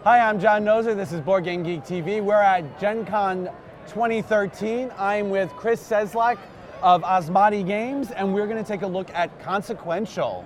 Hi, I'm John Noser. This is Board Game Geek TV. We're at Gen Con 2013. I'm with Chris Seslak of Asmati Games, and we're going to take a look at Consequential.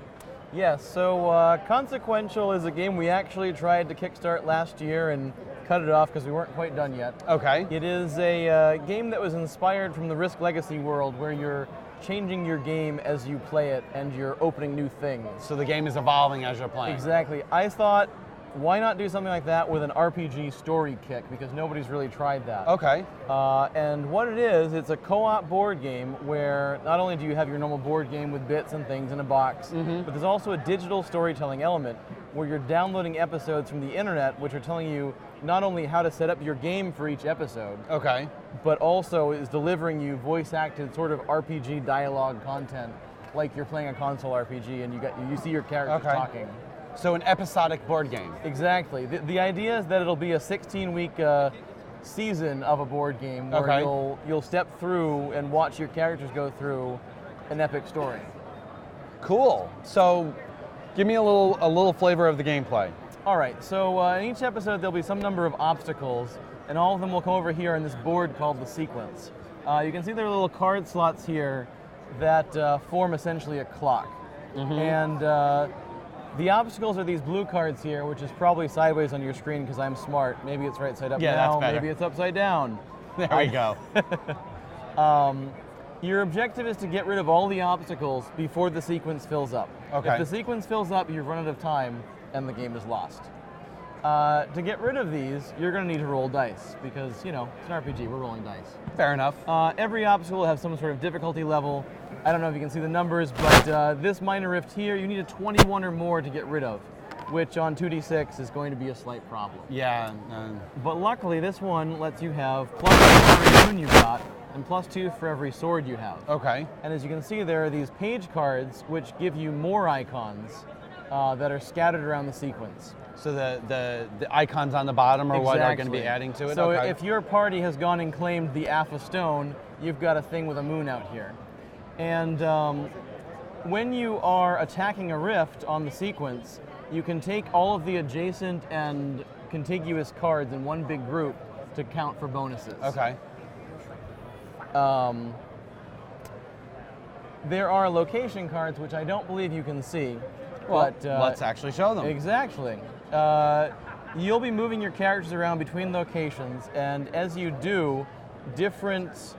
Yes, so Consequential is a game we actually tried to kickstart last year and cut it off because we weren't quite done yet. Okay. It is a game that was inspired from the Risk Legacy world where you're changing your game as you play it and you're opening new things. So the game is evolving as you're playing. Exactly. I thought, why not do something like that with an RPG story kick, because nobody's really tried that. Okay. And what it is, it's a co-op board game where not only do you have your normal board game with bits and things in a box, but there's also a digital storytelling element where you're downloading episodes from the internet which are telling you not only how to set up your game for each episode, Okay. but also is delivering you voice-acted sort of RPG dialogue content, like you're playing a console RPG and you see your characters talking. So an episodic board game. Exactly. The idea is that it'll be a 16-week season of a board game where you'll step through and watch your characters go through an epic story. Cool. So give me a little flavor of the gameplay. All right, so in each episode there'll be some number of obstacles, and all of them will come over here on this board called the sequence. You can see there are little card slots here that form essentially a clock. And the obstacles are these blue cards here, which is probably sideways on your screen because I'm smart. Maybe it's right side up now, that's better. Maybe it's upside down. There we go. Your objective is to get rid of all the obstacles before the sequence fills up. Okay. If the sequence fills up, you've run out of time and the game is lost. To get rid of these, you're going to need to roll dice because, you know, it's an RPG, we're rolling dice. Fair enough. Every obstacle will have some sort of difficulty level. I don't know if you can see the numbers, but this minor rift here, you need a 21 or more to get rid of, which on 2d6 is going to be a slight problem. Yeah. But luckily, this one lets you have +2 for every moon you got, and +2 for every sword you have. Okay. And as you can see, there are these page cards which give you more icons that are scattered around the sequence. So the icons on the bottom are what are going to be adding to it? So if your party has gone and claimed the Alpha Stone, you've got a thing with a moon out here. And when you are attacking a rift on the sequence, you can take all of the adjacent and contiguous cards in one big group to count for bonuses. Okay. There are location cards, which I don't believe you can see. Well, but, let's actually show them. Exactly. You'll be moving your characters around between locations, and as you do, different...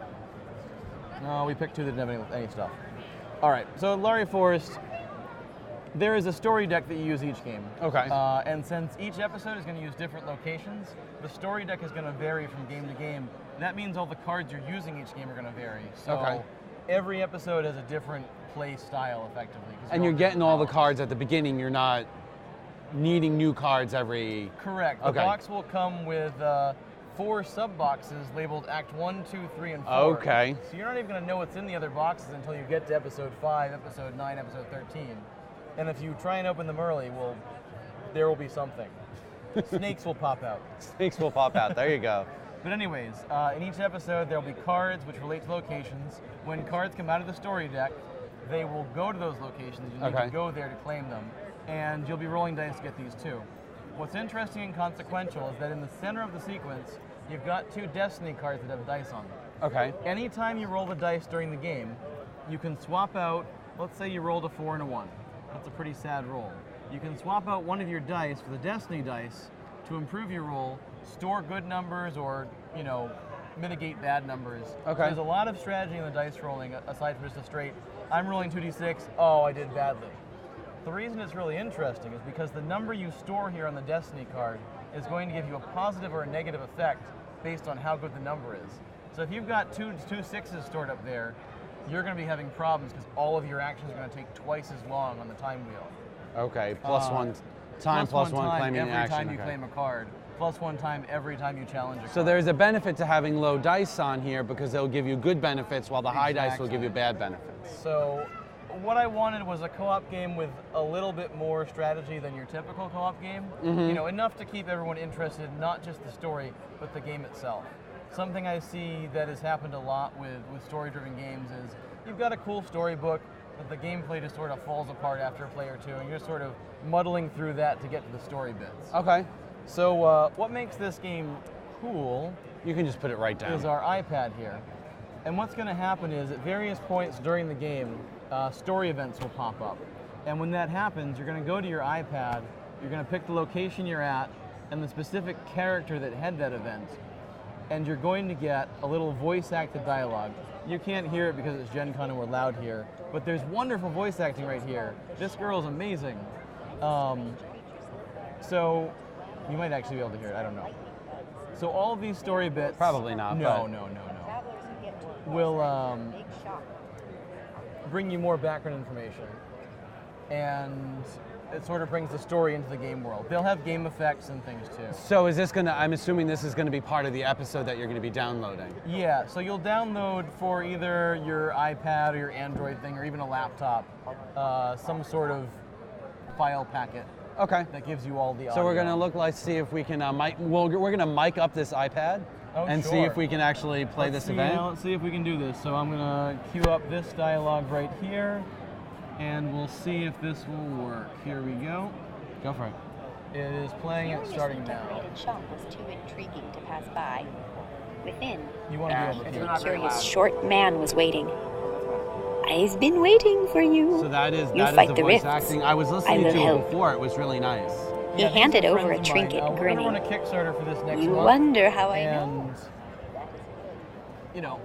No, we picked two that didn't have any stuff. All right, so at Laurie Forest, there is a story deck that you use each game. Okay. And since each episode is going to use different locations, the story deck is going to vary from game to game. That means all the cards you're using each game are going to vary. So every episode has a different play style, effectively. And you're getting all the cards at the beginning. You're not needing new cards every... Correct. The box will come with 4 sub-boxes labeled Act 1, 2, 3, and 4. Okay. So you're not even going to know what's in the other boxes until you get to episode 5, episode 9, episode 13. And if you try and open them early, well, there will be something. Snakes will pop out. Snakes will pop out. There you go. But anyways, in each episode, there will be cards which relate to locations. When cards come out of the story deck, they will go to those locations. You need to go there to claim them. And you'll be rolling dice to get these too. What's interesting and consequential is that in the center of the sequence, you've got 2 Destiny cards that have dice on them. Okay. Anytime you roll the dice during the game, you can swap out, let's say you rolled a 4 and a 1. That's a pretty sad roll. You can swap out one of your dice for the Destiny dice to improve your roll, store good numbers, or, you know, mitigate bad numbers. Okay. So there's a lot of strategy in the dice rolling, aside from just a straight, I'm rolling 2d6, oh, I did badly. The reason it's really interesting is because the number you store here on the Destiny card is going to give you a positive or a negative effect based on how good the number is. So if you've got two 6s stored up there, you're going to be having problems because all of your actions are going to take twice as long on the time wheel. Okay, plus one time claiming an action. Every time you claim a card. +1 time every time you challenge a card. So there's a benefit to having low dice on here because they'll give you good benefits while the high dice will give you bad benefits. So what I wanted was a co-op game with a little bit more strategy than your typical co-op game. You know, enough to keep everyone interested, not just the story, but the game itself. Something I see that has happened a lot with story-driven games is you've got a cool storybook, but the gameplay just sort of falls apart after a play or two, and you're sort of muddling through that to get to the story bits. Okay. So what makes this game cool You can just put it right down. is our iPad here. And what's going to happen is at various points during the game, story events will pop up. And when that happens, you're going to go to your iPad, you're going to pick the location you're at and the specific character that had that event, and you're going to get a little voice-acted dialogue. You can't hear it because it's Gen Con and we're loud here, but there's wonderful voice acting right here. This girl is amazing. So you might actually be able to hear it, I don't know. So all of these story bits... Probably not, No. Will bring you more background information. And it sort of brings the story into the game world. They'll have game effects and things too. So is this gonna, I'm assuming this is gonna be part of the episode that you're gonna be downloading. Yeah, so you'll download for either your iPad or your Android thing or even a laptop, some sort of file packet. Okay. That gives you all the audio. So we're gonna look like, see if we can we're gonna mic up this iPad and see if we can actually play this event. Let's see if we can do this. So I'm gonna queue up this dialogue right here, and we'll see if this will work. Here we go. Go for it. It is playing. It's starting now. The shop was too intriguing to pass by. Within, You want to be able to hear a curious short man was waiting. I've been waiting for you. So that is You the fight the voice rifts. acting. I was listening will to it help. before. It was really nice. He Yeah, these handed are over a friends of mine. trinket, We're gonna grinning. run a Kickstarter for this next You month. wonder how I know. And you know,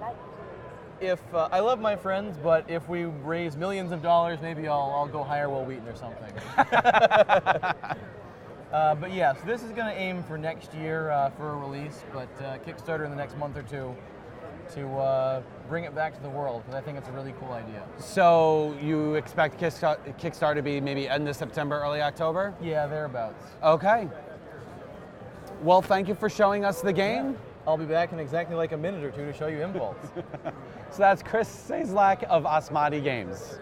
if I love my friends, but if we raise millions of dollars, maybe I'll go hire Will Wheaton or something. But yeah, so this is going to aim for next year for a release, but Kickstarter in the next month or two to bring it back to the world, because I think it's a really cool idea. So you expect Kickstarter to be maybe end of September, early October? Yeah, thereabouts. Okay. Well, thank you for showing us the game. I'll be back in exactly like a minute or two to show you Impulse. So that's Chris Cieslak of Asmati Games.